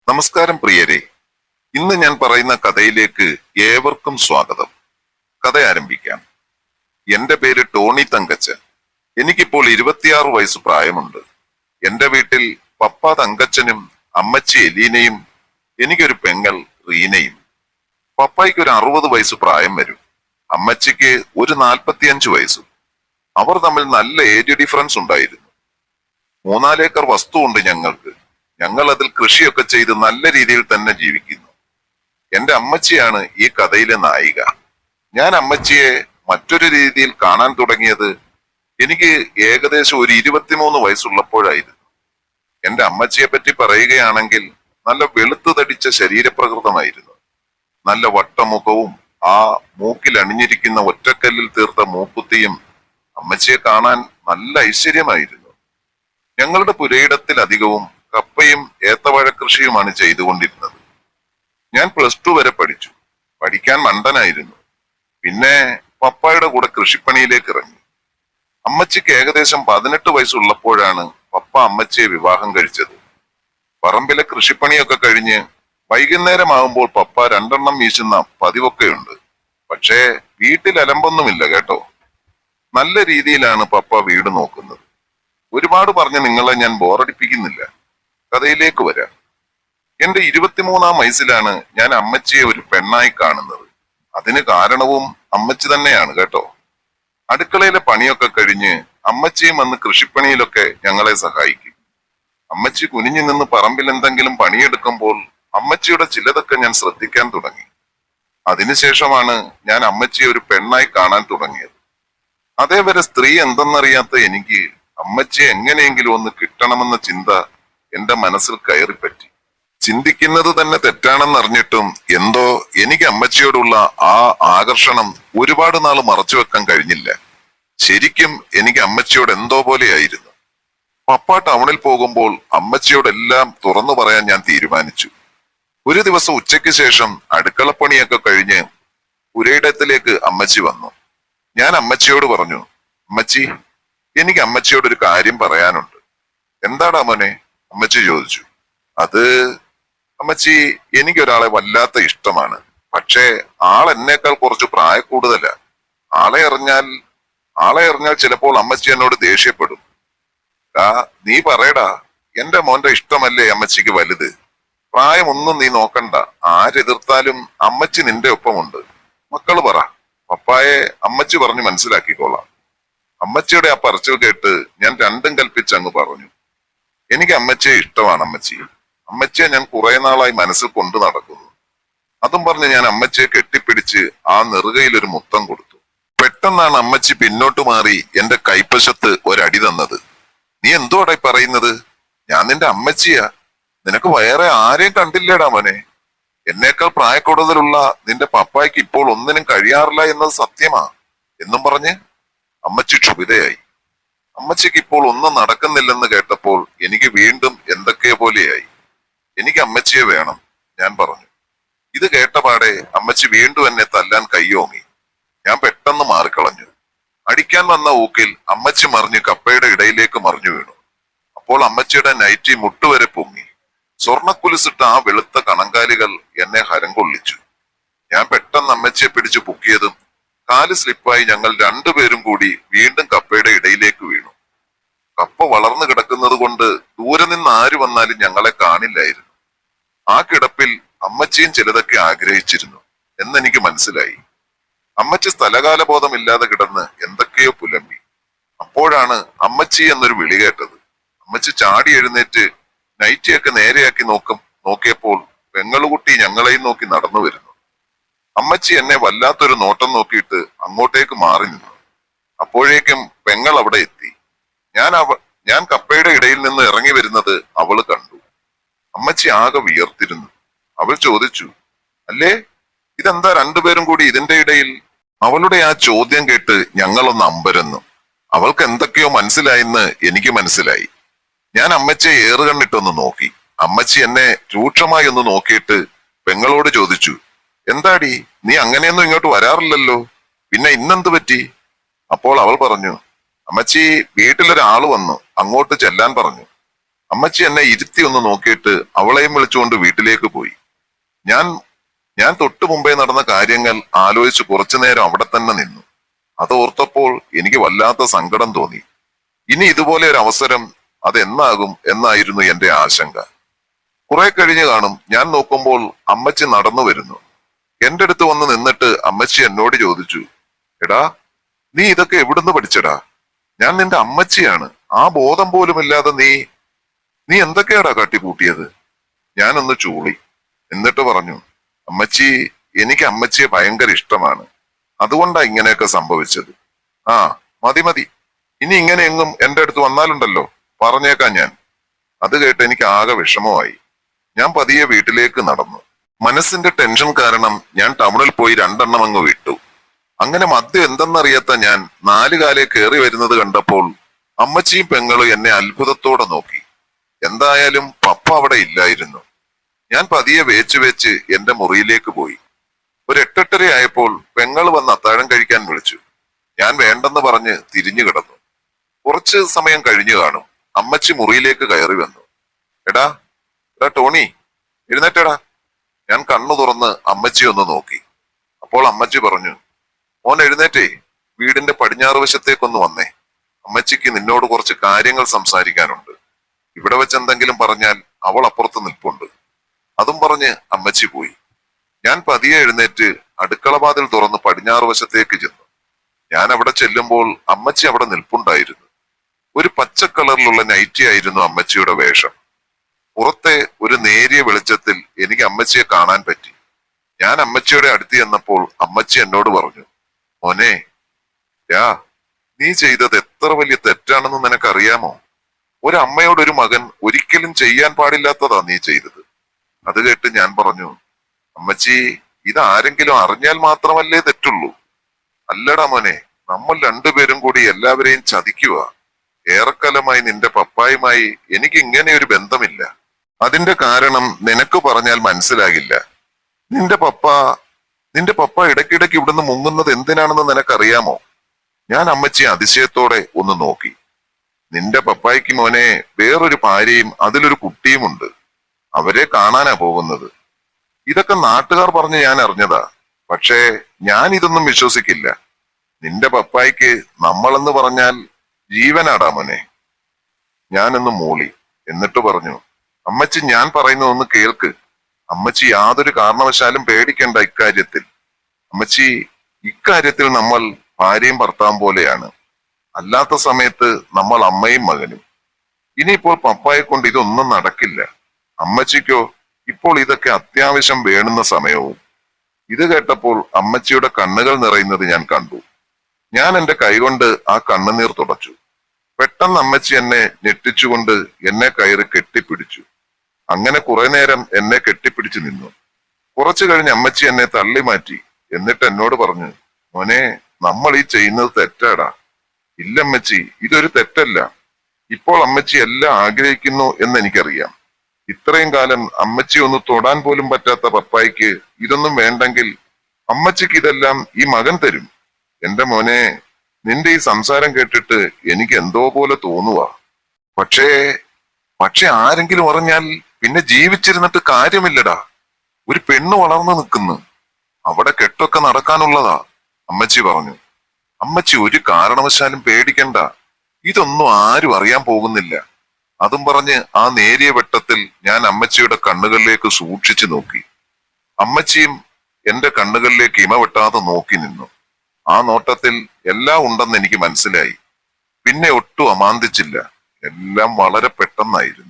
നമസ്കാരം പ്രിയരെ. ഇന്ന് ഞാൻ പറയുന്ന കഥയിലേക്ക് ഏവർക്കും സ്വാഗതം. കഥ ആരംഭിക്കാം. എന്റെ പേര് ടോണി തങ്കച്ചൻ. എനിക്കിപ്പോൾ 26 വയസ്സ് പ്രായമുണ്ട്. എന്റെ വീട്ടിൽ പപ്പ തങ്കച്ചനും അമ്മച്ചി എലീനയും എനിക്കൊരു പെങ്ങൾ റീനയും. പപ്പായ്ക്ക് ഒരു 60 വയസ്സ് പ്രായം വരും. അമ്മച്ചിക്ക് ഒരു 45 വയസ്സും. അവർ തമ്മിൽ നല്ല ഏജ് ഡിഫറൻസ് ഉണ്ടായിരുന്നു. 3-4 ഏക്കർ വസ്തുവുണ്ട് ഞങ്ങൾക്ക്. ഞങ്ങൾ അതിൽ കൃഷിയൊക്കെ ചെയ്ത് നല്ല രീതിയിൽ തന്നെ ജീവിക്കുന്നു. എന്റെ അമ്മച്ചിയാണ് ഈ കഥയിലെ നായിക. ഞാൻ അമ്മച്ചിയെ മറ്റൊരു രീതിയിൽ കാണാൻ തുടങ്ങിയത് എനിക്ക് ഏകദേശം ഒരു 23 വയസ്സുള്ളപ്പോഴായിരുന്നു. എന്റെ അമ്മച്ചിയെ പറ്റി പറയുകയാണെങ്കിൽ നല്ല വെളുത്തു തടിച്ച ശരീരപ്രകൃതമായിരുന്നു. നല്ല വട്ടമുഖവും ആ മൂക്കിൽ അണിഞ്ഞിരിക്കുന്ന ഒറ്റക്കല്ലിൽ തീർത്ത മൂക്കുത്തിയും അമ്മച്ചിയെ കാണാൻ നല്ല ഐശ്വര്യമായിരുന്നു. ഞങ്ങളുടെ പുരയിടത്തിൽ അധികവും കപ്പയും ഏത്തവാഴ കൃഷിയുമാണ് ചെയ്തുകൊണ്ടിരുന്നത്. ഞാൻ +2 വരെ പഠിച്ചു. പഠിക്കാൻ മണ്ടനായിരുന്നു. പിന്നെ പപ്പായുടെ കൂടെ കൃഷിപ്പണിയിലേക്ക് ഇറങ്ങി. അമ്മച്ചിക്ക് ഏകദേശം 18 വയസ്സുള്ളപ്പോഴാണ് പപ്പ അമ്മച്ചിയെ വിവാഹം കഴിച്ചത്. പറമ്പിലെ കൃഷിപ്പണിയൊക്കെ കഴിഞ്ഞ് വൈകുന്നേരമാകുമ്പോൾ പപ്പ 2 എണ്ണം വീശുന്ന പതിവൊക്കെയുണ്ട്. പക്ഷേ വീട്ടിൽ അലമ്പൊന്നുമില്ല കേട്ടോ. നല്ല രീതിയിലാണ് പപ്പ വീട് നോക്കുന്നത്. ഒരുപാട് പറഞ്ഞ് നിങ്ങളെ ഞാൻ ബോറടിപ്പിക്കുന്നില്ല. കഥയിലേക്ക് വരാം. എന്റെ 23-ാം വയസ്സിലാണ് ഞാൻ അമ്മച്ചിയെ ഒരു പെണ്ണായി കാണുന്നത്. അതിന് കാരണവും അമ്മച്ചി തന്നെയാണ് കേട്ടോ. അടുക്കളയിലെ പണിയൊക്കെ കഴിഞ്ഞ് അമ്മച്ചിയും വന്ന് കൃഷിപ്പണിയിലൊക്കെ ഞങ്ങളെ സഹായിക്കും. അമ്മച്ചി കുനിഞ്ഞു നിന്ന് പറമ്പിൽ എന്തെങ്കിലും പണിയെടുക്കുമ്പോൾ അമ്മച്ചിയുടെ ചിലതൊക്കെ ഞാൻ ശ്രദ്ധിക്കാൻ തുടങ്ങി. അതിനുശേഷമാണ് ഞാൻ അമ്മച്ചിയെ ഒരു പെണ്ണായി കാണാൻ തുടങ്ങിയത്. അതേവരെ സ്ത്രീ എന്തെന്നറിയാത്ത എനിക്ക് അമ്മച്ചിയെ എങ്ങനെയെങ്കിലും ഒന്ന് കിട്ടണമെന്ന ചിന്ത എന്റെ മനസ്സിൽ കയറിപ്പറ്റി. ചിന്തിക്കുന്നത് തന്നെ തെറ്റാണെന്നറിഞ്ഞിട്ടും എന്തോ എനിക്ക് അമ്മച്ചിയോടുള്ള ആ ആകർഷണം ഒരുപാട് നാൾ മറച്ചു വെക്കാൻ കഴിഞ്ഞില്ല. ശരിക്കും എനിക്ക് അമ്മച്ചിയോട് എന്തോ പോലെയായിരുന്നു. പപ്പ ടൗണിൽ പോകുമ്പോൾ അമ്മച്ചിയോടെല്ലാം തുറന്നു പറയാൻ ഞാൻ തീരുമാനിച്ചു. ഒരു ദിവസം ഉച്ചയ്ക്ക് ശേഷം അടുക്കളപ്പണിയൊക്കെ കഴിഞ്ഞ് പുരയിടത്തിലേക്ക് അമ്മച്ചി വന്നു. ഞാൻ അമ്മച്ചിയോട് പറഞ്ഞു, അമ്മച്ചി, എനിക്ക് അമ്മച്ചിയോട് ഒരു കാര്യം പറയാനുണ്ട്. എന്താടാ മോനെ? അമ്മച്ചി ചോദിച്ചു. അത് അമ്മച്ചി, എനിക്കൊരാളെ വല്ലാത്ത ഇഷ്ടമാണ്. പക്ഷേ ആൾ എന്നേക്കാൾ കുറച്ച് പ്രായ കൂടുതലാ. ആളെ അറിഞ്ഞാൽ ചിലപ്പോൾ അമ്മച്ചി എന്നോട് ദേഷ്യപ്പെടും. നീ പറയടാ, എന്റെ മോന്റെ ഇഷ്ടമല്ലേ അമ്മച്ചിക്ക് വലുത്? പ്രായമൊന്നും നീ നോക്കണ്ട. ആരെതിർത്താലും അമ്മച്ചി നിന്റെ ഒപ്പമുണ്ട്. മക്കള് പറ, പപ്പായെ അമ്മച്ചി പറഞ്ഞു മനസ്സിലാക്കിക്കോളാം. അമ്മച്ചിയുടെ ആ പറച്ചിൽ കേട്ട് ഞാൻ രണ്ടും കൽപ്പിച്ചങ്ങ് പറഞ്ഞു, എനിക്ക് അമ്മച്ചിയെ ഇഷ്ടമാണ് അമ്മച്ചി. അമ്മച്ചിയെ ഞാൻ കുറെ നാളായി മനസ്സിൽ കൊണ്ടു നടക്കുന്നു. അതും പറഞ്ഞ് ഞാൻ അമ്മച്ചിയെ കെട്ടിപ്പിടിച്ച് ആ നെറുകയിൽ ഒരു മുത്തം കൊടുത്തു. പെട്ടെന്നാണ് അമ്മച്ചി പിന്നോട്ട് മാറി എന്റെ കൈപ്പശത്ത് ഒരടി തന്നത്. നീ എന്തുവാടാ പറയുന്നത്? ഞാൻ നിന്റെ അമ്മച്ചിയാ. നിനക്ക് വേറെ ആരെയും കണ്ടില്ലേടാ മോനെ. എന്നേക്കാൾ പ്രായക്കൂടുതലുള്ള നിന്റെ പപ്പായ്ക്ക് ഇപ്പോൾ ഒന്നിനും കഴിയാറില്ല എന്നത് സത്യമാ എന്നും പറഞ്ഞ് അമ്മച്ചി ക്ഷുഭിതയായി. അമ്മച്ചിക്ക് ഇപ്പോൾ ഒന്നും നടക്കുന്നില്ലെന്ന് കേട്ടപ്പോൾ എനിക്ക് വീണ്ടും എന്തൊക്കെയോ പോലെയായി. എനിക്ക് അമ്മച്ചിയെ വേണം, ഞാൻ പറഞ്ഞു. ഇത് കേട്ടപാടെ അമ്മച്ചി വീണ്ടും എന്നെ തല്ലാൻ കയ്യോങ്ങി. ഞാൻ പെട്ടെന്ന് മാറിക്കളഞ്ഞു. അടിക്കാൻ വന്ന ഊക്കിൽ അമ്മച്ചി മറിഞ്ഞ് കപ്പയുടെ ഇടയിലേക്ക് മറിഞ്ഞു വീണു. അപ്പോൾ അമ്മച്ചിയുടെ നൈറ്റി മുട്ടുവരെ പൊങ്ങി. സ്വർണ്ണക്കുലിസിട്ട ആ വെളുത്ത കണങ്കാലികൾ എന്നെ ഹരം കൊള്ളിച്ചു. ഞാൻ പെട്ടെന്ന് അമ്മച്ചിയെ പിടിച്ചു പൊക്കിയതും കാല് സ്ലിപ്പായി ഞങ്ങൾ രണ്ടുപേരും കൂടി വീണ്ടും കപ്പയുടെ ഇടയിലേക്ക് വീണു. കപ്പ വളർന്നു കിടക്കുന്നത് കൊണ്ട് ദൂരെ നിന്ന് ആര് വന്നാലും ഞങ്ങളെ കാണില്ലായിരുന്നു. ആ കിടപ്പിൽ അമ്മച്ചിയും ചിലതൊക്കെ ആഗ്രഹിച്ചിരുന്നു എന്നെനിക്ക് മനസ്സിലായി. അമ്മച്ചി സ്ഥലകാലബോധമില്ലാതെ കിടന്ന് എന്തൊക്കെയോ പുലമ്പി. അപ്പോഴാണ് അമ്മച്ചി എന്നൊരു വിളി കേട്ടത്. അമ്മച്ചി ചാടി എഴുന്നേറ്റ് നൈറ്റിയൊക്കെ നേരെയാക്കി നോക്കിയപ്പോൾ പെങ്ങളുകുട്ടി ഞങ്ങളെയും നോക്കി നടന്നു വരുന്നു. അമ്മച്ചി എന്നെ വല്ലാത്തൊരു നോട്ടം നോക്കിയിട്ട് അങ്ങോട്ടേക്ക് മാറി നിന്നു. അപ്പോഴേക്കും പെങ്ങൾ അവിടെ എത്തി. ഞാൻ കപ്പയുടെ ഇടയിൽ നിന്ന് ഇറങ്ങി വരുന്നത് അവള് കണ്ടു. അമ്മച്ചി ആകെ വിയർത്തിരുന്നു. അവൾ ചോദിച്ചു, അല്ലേ, ഇതെന്താ രണ്ടുപേരും കൂടി ഇതിന്റെ ഇടയിൽ? അവളുടെ ആ ചോദ്യം കേട്ട് ഞങ്ങളൊന്ന് അമ്പരന്നു. അവൾക്ക് എന്തൊക്കെയോ മനസ്സിലായെന്ന് എനിക്ക് മനസ്സിലായി. ഞാൻ അമ്മച്ചിയെ ഏറുകണ്ണിട്ടൊന്ന് നോക്കി. അമ്മച്ചി എന്നെ രൂക്ഷമായി ഒന്ന് നോക്കിയിട്ട് പെങ്ങളോട് ചോദിച്ചു, എന്താടി, നീ അങ്ങനെയൊന്നും ഇങ്ങോട്ട് വരാറില്ലല്ലോ, പിന്നെ ഇന്നെന്ത് പറ്റി? അപ്പോൾ അവൾ പറഞ്ഞു, അമ്മച്ചി, വീട്ടിലൊരാള് വന്നു, അങ്ങോട്ട് ചെല്ലാൻ പറഞ്ഞു. അമ്മച്ചി എന്നെ ഇരുത്തി ഒന്ന് നോക്കിയിട്ട് അവളെയും വിളിച്ചുകൊണ്ട് വീട്ടിലേക്ക് പോയി. ഞാൻ ഞാൻ തൊട്ടു മുമ്പേ നടന്ന കാര്യങ്ങൾ ആലോചിച്ച് കുറച്ചു നേരം അവിടെ തന്നെ നിന്നു. അത് ഓർത്തപ്പോൾ എനിക്ക് വല്ലാത്ത സങ്കടം തോന്നി. ഇനി ഇതുപോലെ ഒരു അവസരം അതെന്നാകും എന്നായിരുന്നു എന്റെ ആശങ്ക. കുറെ കഴിഞ്ഞു കാണും. ഞാൻ നോക്കുമ്പോൾ അമ്മച്ചി നടന്നു വരുന്നു. എന്റെ അടുത്ത് വന്ന് നിന്നിട്ട് അമ്മച്ചി എന്നോട് ചോദിച്ചു, എടാ നീ ഇതൊക്കെ എവിടുന്ന് പഠിച്ചടാ? ഞാൻ നിന്റെ അമ്മച്ചിയാണ്. ആ ബോധം പോലുമില്ലാതെ നീ എന്തൊക്കെയാടാ കാട്ടിക്കൂട്ടിയത്? ഞാനൊന്ന് ചൂളി. എന്നിട്ട് പറഞ്ഞു, അമ്മച്ചി, എനിക്ക് അമ്മച്ചിയെ ഭയങ്കര ഇഷ്ടമാണ്. അതുകൊണ്ടാ ഇങ്ങനെയൊക്കെ സംഭവിച്ചത്. ആ മതി മതി, ഇനി ഇങ്ങനെ എങ്ങും എന്റെ അടുത്ത് വന്നാലുണ്ടല്ലോ പറഞ്ഞേക്കാം ഞാൻ. അത് കേട്ട് എനിക്ക് ആകെ വിഷമമായി. ഞാൻ പതിയെ വീട്ടിലേക്ക് നടന്നു. മനസ്സിന്റെ ടെൻഷൻ കാരണം ഞാൻ ടൗണിൽ പോയി 2 എണ്ണം അങ്ങ് വിട്ടു. അങ്ങനെ മദ്യം എന്തെന്നറിയാത്ത ഞാൻ 4 കാലേ കയറി വരുന്നത് കണ്ടപ്പോൾ അമ്മച്ചിയും പെങ്ങളും എന്നെ അത്ഭുതത്തോടെ നോക്കി. എന്തായാലും പപ്പ അവിടെ ഇല്ലായിരുന്നു. ഞാൻ പതിയെ വേച്ച് എന്റെ മുറിയിലേക്ക് പോയി. ഒരു 8:30 ആയപ്പോൾ പെങ്ങൾ വന്ന് അത്താഴം കഴിക്കാൻ വിളിച്ചു. ഞാൻ വേണ്ടെന്ന് പറഞ്ഞ് തിരിഞ്ഞു കിടന്നു. കുറച്ച് സമയം കഴിഞ്ഞു കാണും. അമ്മച്ചി മുറിയിലേക്ക് കയറി വന്നു. എടാ ടോണി, എഴുന്നേറ്റടാ. ഞാൻ കണ്ണു തുറന്ന് അമ്മച്ചി ഒന്ന് നോക്കി. അപ്പോൾ അമ്മച്ചി പറഞ്ഞു, മോൻ എഴുന്നേറ്റേ, വീടിന്റെ പടിഞ്ഞാറ് വശത്തേക്കൊന്ന് വന്നേ. അമ്മച്ചിക്ക് നിന്നോട് കുറച്ച് കാര്യങ്ങൾ സംസാരിക്കാനുണ്ട്. ഇവിടെ വെച്ച് എന്തെങ്കിലും പറഞ്ഞാൽ അവൾ അപ്പുറത്ത് നിൽപ്പുണ്ട്. അതും പറഞ്ഞ് അമ്മച്ചി പോയി. ഞാൻ പതിയെ എഴുന്നേറ്റ് അടുക്കളവാതിൽ തുറന്ന് പടിഞ്ഞാറ് വശത്തേക്ക് ചെന്നു. ഞാൻ അവിടെ ചെല്ലുമ്പോൾ അമ്മച്ചി അവിടെ നിൽപ്പുണ്ടായിരുന്നു. ഒരു പച്ച കളറിലുള്ള നൈറ്റി ആയിരുന്നു അമ്മച്ചിയുടെ വേഷം. പുറത്തെ ഒരു നേരിയ വെളിച്ചത്തിൽ എനിക്ക് അമ്മച്ചിയെ കാണാൻ പറ്റി. ഞാൻ അമ്മച്ചിയുടെ അടുത്ത് ചെന്നപ്പോൾ അമ്മച്ചി എന്നോട് പറഞ്ഞു, മോനെ നീ ചെയ്തത് എത്ര വലിയ തെറ്റാണെന്ന് നിനക്കറിയാമോ? ഒരമ്മയോട് ഒരു മകൻ ഒരിക്കലും ചെയ്യാൻ പാടില്ലാത്തതാ നീ ചെയ്തത്. അത് കേട്ട് ഞാൻ പറഞ്ഞു, അമ്മച്ചി, ഇതാരെങ്കിലും അറിഞ്ഞാൽ മാത്രമല്ലേ തെറ്റുള്ളൂ. അല്ലടാ മോനെ, നമ്മൾ 2 പേരും കൂടി എല്ലാവരെയും ചതിക്കുക. ഏറെക്കാലമായി നിന്റെ പപ്പായുമായി എനിക്ക് ഇങ്ങനെ ഒരു ബന്ധമില്ല. അതിന്റെ കാരണം നിനക്ക് പറഞ്ഞാൽ മനസ്സിലാകില്ല. നിന്റെ പപ്പ ഇടയ്ക്കിടയ്ക്ക് ഇവിടുന്ന് മുങ്ങുന്നത് എന്തിനാണെന്ന് നിനക്കറിയാമോ? ഞാൻ അമ്മച്ചിയെ അതിശയത്തോടെ ഒന്ന് നോക്കി. നിന്റെ പപ്പായ്ക്ക് മോനെ വേറൊരു ഭാര്യയും അതിലൊരു കുട്ടിയുമുണ്ട്. അവരെ കാണാനാ പോകുന്നത്. ഇതൊക്കെ നാട്ടുകാർ പറഞ്ഞ് ഞാൻ അറിഞ്ഞതാ. പക്ഷേ ഞാൻ ഇതൊന്നും വിശ്വസിക്കില്ല. നിന്റെ പപ്പായ്ക്ക് നമ്മളെന്ന് പറഞ്ഞാൽ ജീവനാടാ മോനെ. ഞാനൊന്ന് മൂളി. എന്നിട്ട് പറഞ്ഞു, അമ്മച്ചി, ഞാൻ പറയുന്നതൊന്ന് കേൾക്ക്. അമ്മച്ചി യാതൊരു കാരണവശാലും പേടിക്കണ്ട ഇക്കാര്യത്തിൽ. അമ്മച്ചി, ഇക്കാര്യത്തിൽ നമ്മൾ ഭാര്യയും ഭർത്താവും പോലെയാണ്. അല്ലാത്ത സമയത്ത് നമ്മൾ അമ്മയും മകനും. ഇനിയിപ്പോൾ പപ്പായെ കൊണ്ട് ഇതൊന്നും നടക്കില്ല. അമ്മച്ചിക്കോ ഇപ്പോൾ ഇതൊക്കെ അത്യാവശ്യം വേണ്ടുന്ന സമയവും. ഇത് കേട്ടപ്പോൾ അമ്മച്ചിയുടെ കണ്ണുകൾ നിറയുന്നത് ഞാൻ കണ്ടു. ഞാൻ എന്റെ കൈകൊണ്ട് ആ കണ്ണുനീർ തുടച്ചു. പെട്ടെന്ന് അമ്മച്ചി എന്നെ ഞെട്ടിച്ചുകൊണ്ട് എന്നെ കയറി കെട്ടിപ്പിടിച്ചു. അങ്ങനെ കുറെ നേരം എന്നെ കെട്ടിപ്പിടിച്ചു നിന്നു. കുറച്ചു കഴിഞ്ഞ് അമ്മച്ചി എന്നെ തള്ളി മാറ്റി. എന്നിട്ട് എന്നോട് പറഞ്ഞു, മോനെ, നമ്മൾ ഈ ചെയ്യുന്നത് തെറ്റാടാ. ഇല്ലമ്മച്ചി, ഇതൊരു തെറ്റല്ല. ഇപ്പോൾ അമ്മച്ചി എല്ലാം ആഗ്രഹിക്കുന്നു എന്ന് എനിക്കറിയാം. ഇത്രയും കാലം അമ്മച്ചി ഒന്ന് തൊടാൻ പോലും പറ്റാത്ത പപ്പായ്ക്ക് ഇതൊന്നും വേണ്ടെങ്കിൽ അമ്മച്ചിക്ക് ഇതെല്ലാം ഈ മകൻ തരും. എന്റെ മോനെ, നിന്റെ ഈ സംസാരം കേട്ടിട്ട് എനിക്ക് എന്തോ പോലെ തോന്നുവാ. പക്ഷേ ആരെങ്കിലും അറിഞ്ഞാൽ പിന്നെ ജീവിച്ചിരുന്നിട്ട് കാര്യമില്ലടാ. ഒരു പെണ്ണ് വളർന്നു നിൽക്കുന്നു. അവിടെ കെട്ടൊക്കെ നടക്കാനുള്ളതാ, അമ്മച്ചി പറഞ്ഞു. അമ്മച്ചി ഒരു കാരണവശാലും പേടിക്കണ്ട. ഇതൊന്നും ആരും അറിയാൻ പോകുന്നില്ല. അതും പറഞ്ഞ് ആ നേരിയ വെട്ടത്തിൽ ഞാൻ അമ്മച്ചിയുടെ കണ്ണുകളിലേക്ക് സൂക്ഷിച്ചു നോക്കി. അമ്മച്ചിയും എന്റെ കണ്ണുകളിലേക്ക് ഇമ വെട്ടാതെ നോക്കി നിന്നു. ആ നോട്ടത്തിൽ എല്ലാം ഉണ്ടെന്ന് എനിക്ക് മനസ്സിലായി. പിന്നെ ഒട്ടും അമാന്തിച്ചില്ല. എല്ലാം വളരെ പെട്ടെന്നായിരുന്നു.